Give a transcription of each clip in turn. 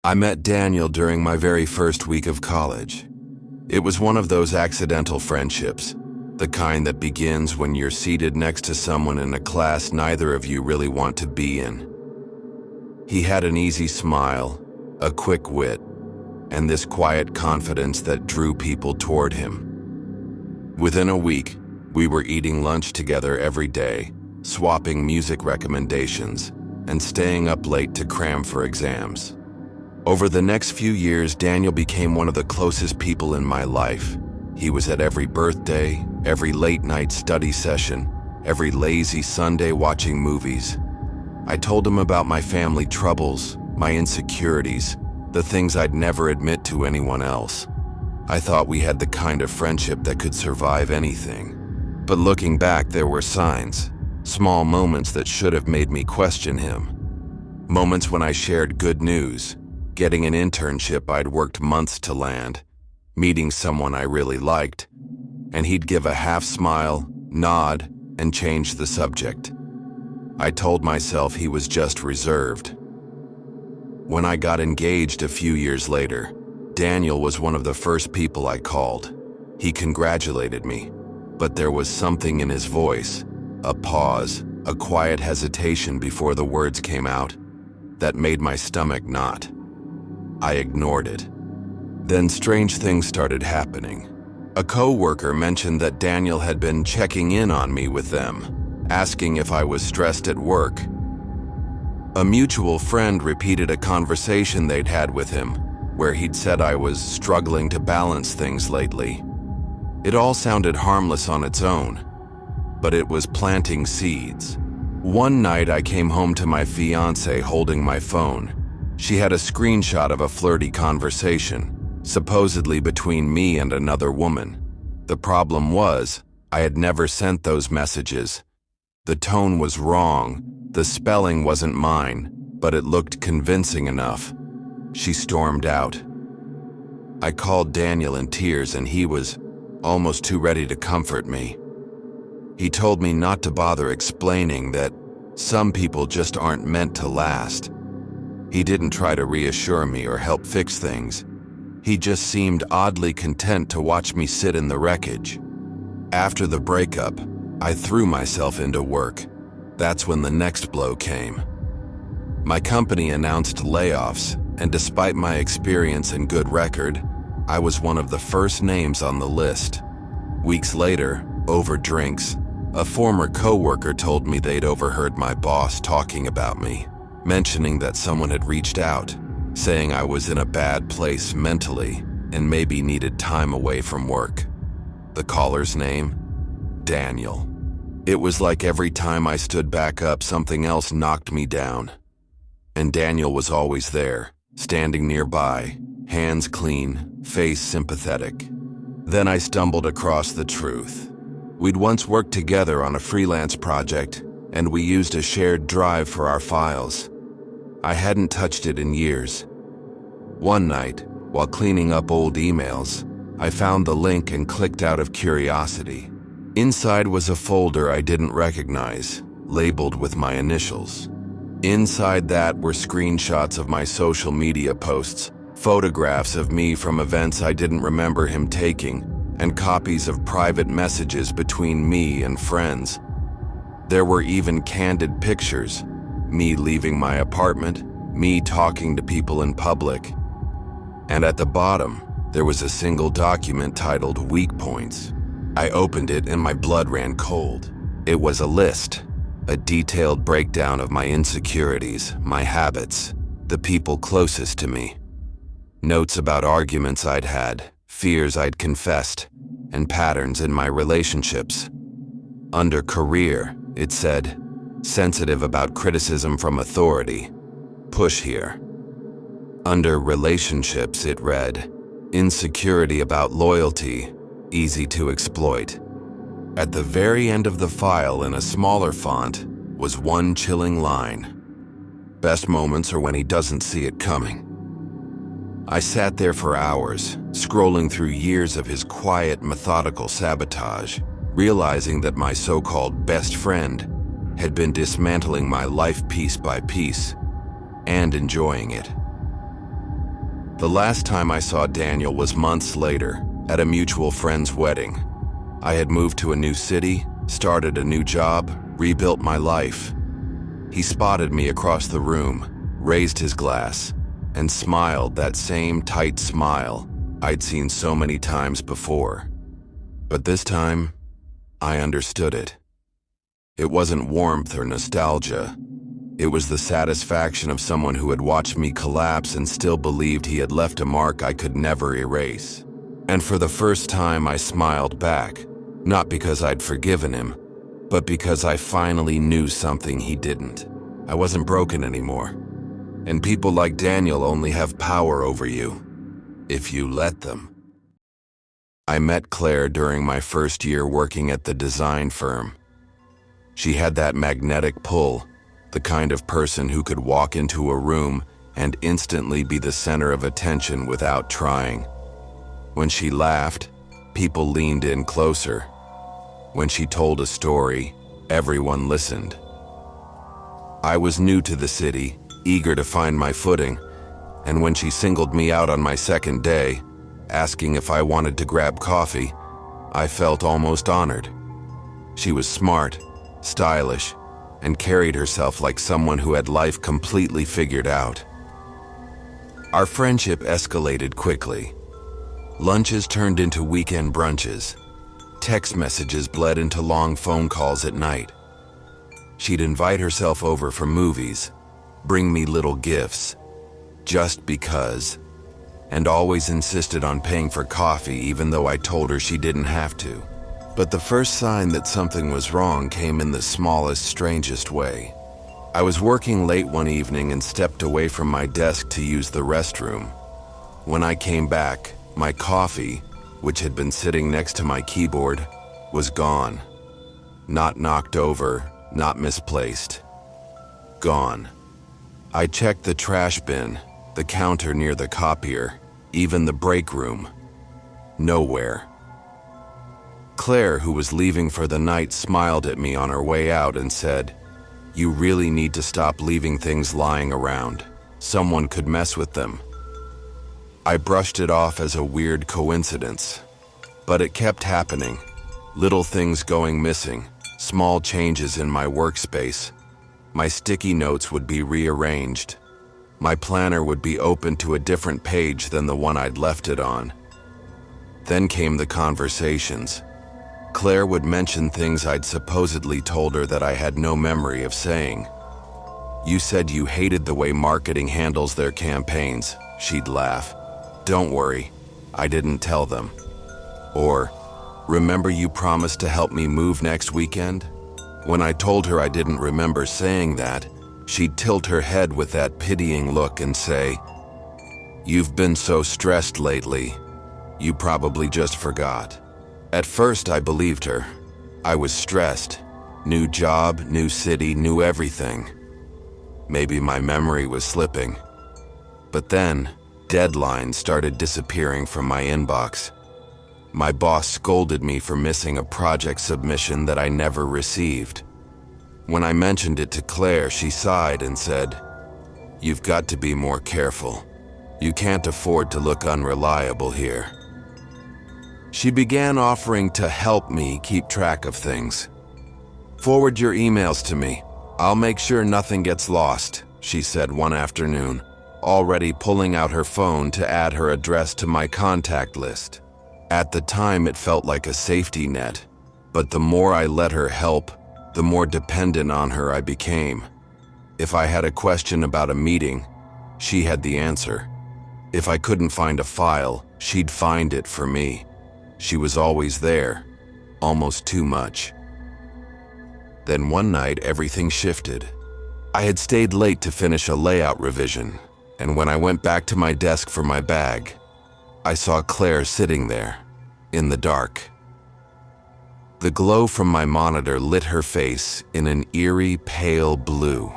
I met Daniel during my very first week of college. It was one of those accidental friendships, the kind that begins when you're seated next to someone in a class neither of you really want to be in. He had an easy smile, a quick wit, and this quiet confidence that drew people toward him. Within a week, we were eating lunch together every day, swapping music recommendations, and staying up late to cram for exams. Over the next few years, Daniel became one of the closest people in my life. He was at every birthday, every late-night study session, every lazy Sunday watching movies. I told him about my family troubles, my insecurities, the things I'd never admit to anyone else. I thought we had the kind of friendship that could survive anything. But looking back, there were signs, small moments that should have made me question him. Moments when I shared good news, getting an internship I'd worked months to land, meeting someone I really liked, and he'd give a half smile, nod, and change the subject. I told myself he was just reserved. When I got engaged a few years later, Daniel was one of the first people I called. He congratulated me, but there was something in his voice, a pause, a quiet hesitation before the words came out, that made my stomach knot. I ignored it. Then strange things started happening. A coworker mentioned that Daniel had been checking in on me with them, asking if I was stressed at work. A mutual friend repeated a conversation they'd had with him, where he'd said I was struggling to balance things lately. It all sounded harmless on its own, but it was planting seeds. One night I came home to my fiancée holding my phone. She had a screenshot of a flirty conversation, supposedly between me and another woman. The problem was, I had never sent those messages. The tone was wrong, the spelling wasn't mine, but it looked convincing enough. She stormed out. I called Daniel in tears and he was almost too ready to comfort me. He told me not to bother explaining that some people just aren't meant to last. He didn't try to reassure me or help fix things. He just seemed oddly content to watch me sit in the wreckage. After the breakup, I threw myself into work. That's when the next blow came. My company announced layoffs, and despite my experience and good record, I was one of the first names on the list. Weeks later, over drinks, a former coworker told me they'd overheard my boss talking about me, mentioning that someone had reached out, saying I was in a bad place mentally and maybe needed time away from work. The caller's name? Daniel. It was like every time I stood back up, something else knocked me down. And Daniel was always there, standing nearby, hands clean, face sympathetic. Then I stumbled across the truth. We'd once worked together on a freelance project, and we used a shared drive for our files. I hadn't touched it in years. One night, while cleaning up old emails, I found the link and clicked out of curiosity. Inside was a folder I didn't recognize, labeled with my initials. Inside that were screenshots of my social media posts, photographs of me from events I didn't remember him taking, and copies of private messages between me and friends. There were even candid pictures, me leaving my apartment, me talking to people in public. And at the bottom, there was a single document titled Weak Points. I opened it and my blood ran cold. It was a list, a detailed breakdown of my insecurities, my habits, the people closest to me. Notes about arguments I'd had, fears I'd confessed, and patterns in my relationships. Under career, it said, sensitive about criticism from authority, push here. Under relationships, it read, insecurity about loyalty, easy to exploit. At the very end of the file, in a smaller font, was one chilling line. Best moments are when he doesn't see it coming. I sat there for hours, scrolling through years of his quiet, methodical sabotage, realizing that my so-called best friend had been dismantling my life piece by piece, and enjoying it. The last time I saw Daniel was months later, at a mutual friend's wedding. I had moved to a new city, started a new job, rebuilt my life. He spotted me across the room, raised his glass, and smiled that same tight smile I'd seen so many times before. But this time, I understood it. It wasn't warmth or nostalgia. It was the satisfaction of someone who had watched me collapse and still believed he had left a mark I could never erase. And for the first time, I smiled back, not because I'd forgiven him, but because I finally knew something he didn't. I wasn't broken anymore. And people like Daniel only have power over you, if you let them. I met Claire during my first year working at the design firm. She had that magnetic pull, the kind of person who could walk into a room and instantly be the center of attention without trying. When she laughed, people leaned in closer. When she told a story, everyone listened. I was new to the city, eager to find my footing, and when she singled me out on my second day, asking if I wanted to grab coffee, I felt almost honored. She was smart, stylish, and carried herself like someone who had life completely figured out. Our friendship escalated quickly. Lunches turned into weekend brunches. Text messages bled into long phone calls at night. She'd invite herself over for movies, bring me little gifts, just because, and always insisted on paying for coffee even though I told her she didn't have to. But the first sign that something was wrong came in the smallest, strangest way. I was working late one evening and stepped away from my desk to use the restroom. When I came back, my coffee, which had been sitting next to my keyboard, was gone. Not knocked over, not misplaced. Gone. I checked the trash bin, the counter near the copier, even the break room. Nowhere. Claire, who was leaving for the night, smiled at me on her way out and said, "You really need to stop leaving things lying around. Someone could mess with them." I brushed it off as a weird coincidence, but it kept happening. Little things going missing, small changes in my workspace. My sticky notes would be rearranged. My planner would be open to a different page than the one I'd left it on. Then came the conversations. Claire would mention things I'd supposedly told her that I had no memory of saying. "You said you hated the way marketing handles their campaigns," she'd laugh. "Don't worry, I didn't tell them." Or, "Remember you promised to help me move next weekend?" When I told her I didn't remember saying that, she'd tilt her head with that pitying look and say, "You've been so stressed lately. You probably just forgot." At first, I believed her. I was stressed. New job, new city, new everything. Maybe my memory was slipping. But then, deadlines started disappearing from my inbox. My boss scolded me for missing a project submission that I never received. When I mentioned it to Claire, she sighed and said, "You've got to be more careful. You can't afford to look unreliable here." She began offering to help me keep track of things. "Forward your emails to me. I'll make sure nothing gets lost," she said one afternoon, already pulling out her phone to add her address to my contact list. At the time, it felt like a safety net, but the more I let her help, the more dependent on her I became. If I had a question about a meeting, she had the answer. If I couldn't find a file, she'd find it for me. She was always there, almost too much. Then one night, everything shifted. I had stayed late to finish a layout revision, and when I went back to my desk for my bag, I saw Claire sitting there, in the dark. The glow from my monitor lit her face in an eerie, pale blue.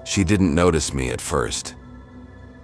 She didn't notice me at first.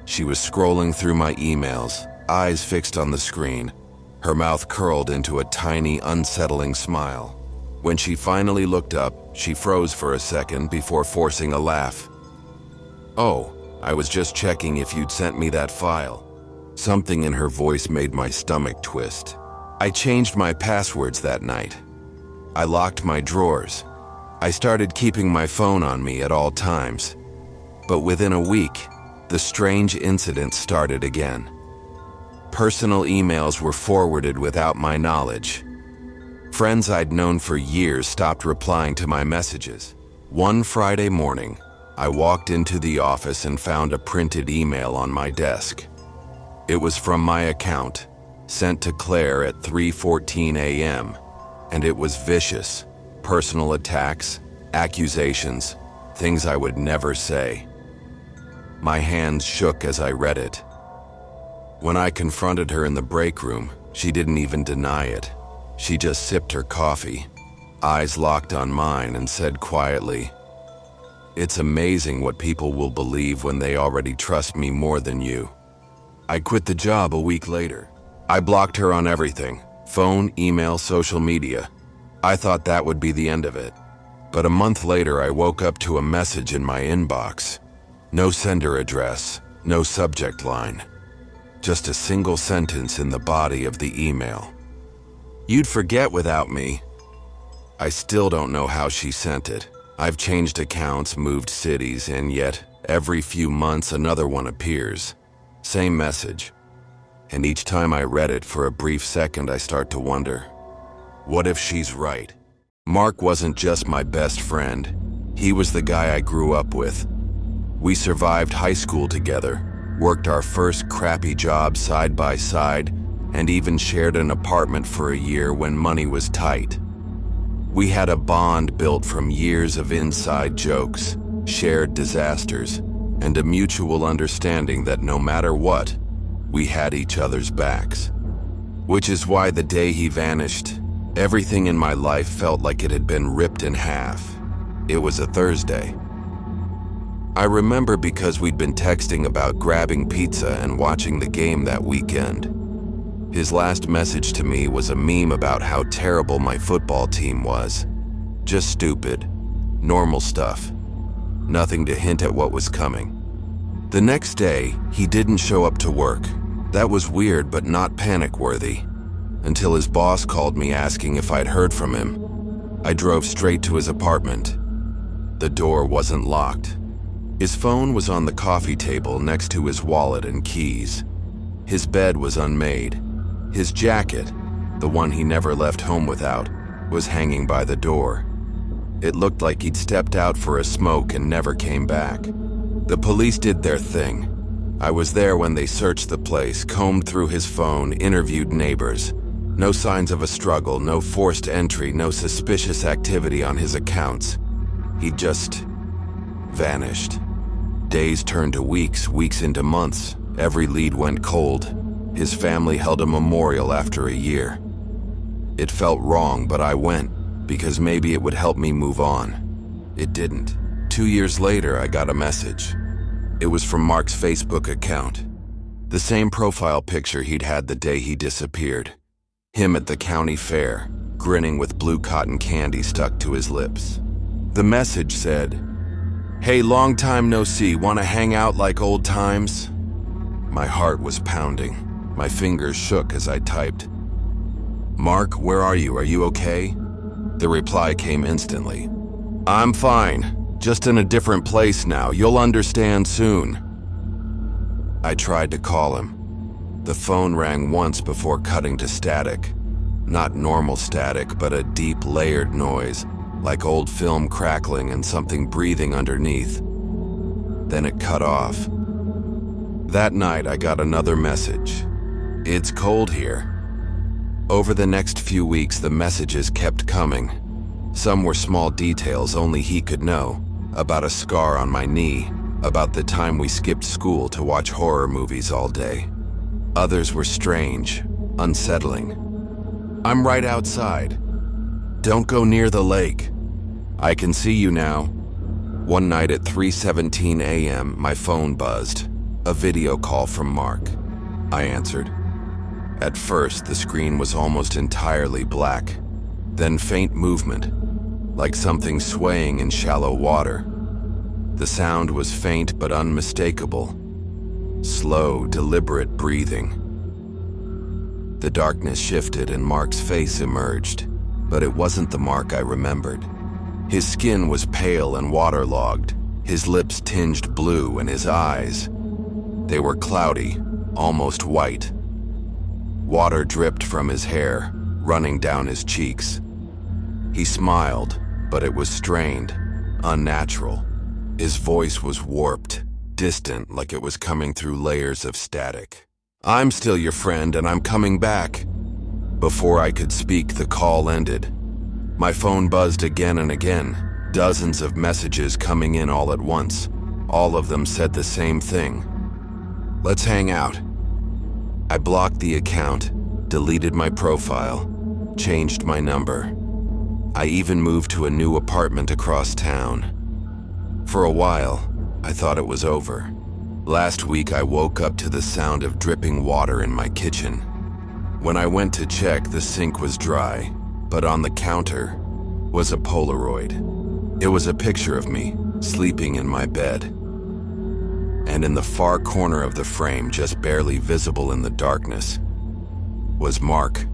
She was scrolling through my emails, eyes fixed on the screen, her mouth curled into a tiny, unsettling smile. When she finally looked up, she froze for a second before forcing a laugh. "Oh, I was just checking if you'd sent me that file." Something in her voice made my stomach twist. I changed my passwords that night. I locked my drawers. I started keeping my phone on me at all times. But within a week, the strange incident started again. Personal emails were forwarded without my knowledge. Friends I'd known for years stopped replying to my messages. One Friday morning, I walked into the office and found a printed email on my desk. It was from my account, sent to Claire at 3:14 a.m., and it was vicious. Personal attacks, accusations, things I would never say. My hands shook as I read it. When I confronted her in the break room, she didn't even deny it. She just sipped her coffee, eyes locked on mine, and said quietly, "It's amazing what people will believe when they already trust me more than you." I quit the job a week later. I blocked her on everything: phone, email, social media. I thought that would be the end of it. But a month later, I woke up to a message in my inbox. No sender address, no subject line. Just a single sentence in the body of the email. "You'd forget without me." I still don't know how she sent it. I've changed accounts, moved cities, and yet every few months another one appears. Same message. And each time I read it for a brief second, I start to wonder, what if she's right? Mark wasn't just my best friend. He was the guy I grew up with. We survived high school together, worked our first crappy job side by side, and even shared an apartment for a year when money was tight. We had a bond built from years of inside jokes, shared disasters, and a mutual understanding that no matter what, we had each other's backs. Which is why the day he vanished, everything in my life felt like it had been ripped in half. It was a Thursday. I remember because we'd been texting about grabbing pizza and watching the game that weekend. His last message to me was a meme about how terrible my football team was. Just stupid, normal stuff. Nothing to hint at what was coming. The next day, he didn't show up to work. That was weird but not panic-worthy. Until his boss called me asking if I'd heard from him. I drove straight to his apartment. The door wasn't locked. His phone was on the coffee table next to his wallet and keys. His bed was unmade. His jacket, the one he never left home without, was hanging by the door. It looked like he'd stepped out for a smoke and never came back. The police did their thing. I was there when they searched the place, combed through his phone, interviewed neighbors. No signs of a struggle, no forced entry, no suspicious activity on his accounts. He'd just vanished. Days turned to weeks, weeks into months. Every lead went cold. His family held a memorial after a year. It felt wrong, but I went, because maybe it would help me move on. It didn't. 2 years later, I got a message. It was from Mark's Facebook account. The same profile picture he'd had the day he disappeared. Him at the county fair, grinning with blue cotton candy stuck to his lips. The message said, "Hey, long time no see, wanna hang out like old times?" My heart was pounding. My fingers shook as I typed. "Mark, where are you? Are you okay?" The reply came instantly. "I'm fine. Just in a different place now. You'll understand soon." I tried to call him. The phone rang once before cutting to static. Not normal static, but a deep, layered noise, like old film crackling and something breathing underneath. Then it cut off. That night, I got another message. "It's cold here." Over the next few weeks, the messages kept coming. Some were small details only he could know, about a scar on my knee, about the time we skipped school to watch horror movies all day. Others were strange, unsettling. "I'm right outside. Don't go near the lake. I can see you now." One night at 3:17 a.m., my phone buzzed. A video call from Mark. I answered. At first, the screen was almost entirely black. Then faint movement, like something swaying in shallow water. The sound was faint but unmistakable. slow, deliberate breathing. The darkness shifted and Mark's face emerged, but it wasn't the Mark I remembered. His skin was pale and waterlogged, his lips tinged blue, and his eyes, they were cloudy, almost white. Water dripped from his hair, running down his cheeks. He smiled, but it was strained, unnatural. His voice was warped, distant, like it was coming through layers of static. "I'm still your friend, and I'm coming back." Before I could speak, the call ended. My phone buzzed again and again, dozens of messages coming in all at once. All of them said the same thing: "Let's hang out." I blocked the account, deleted my profile, changed my number. I even moved to a new apartment across town. For a while, I thought it was over. Last week, I woke up to the sound of dripping water in my kitchen. When I went to check, the sink was dry, but on the counter was a Polaroid. It was a picture of me, sleeping in my bed. And in the far corner of the frame, just barely visible in the darkness, was Mark,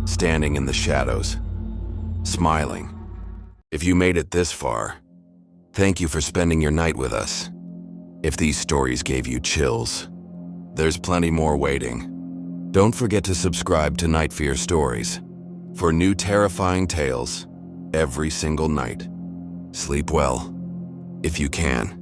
standing in the shadows, smiling. If you made it this far, thank you for spending your night with us. If these stories gave you chills, there's plenty more waiting. Don't forget to subscribe to Night Fear Stories for new terrifying tales every single night. Sleep well, if you can.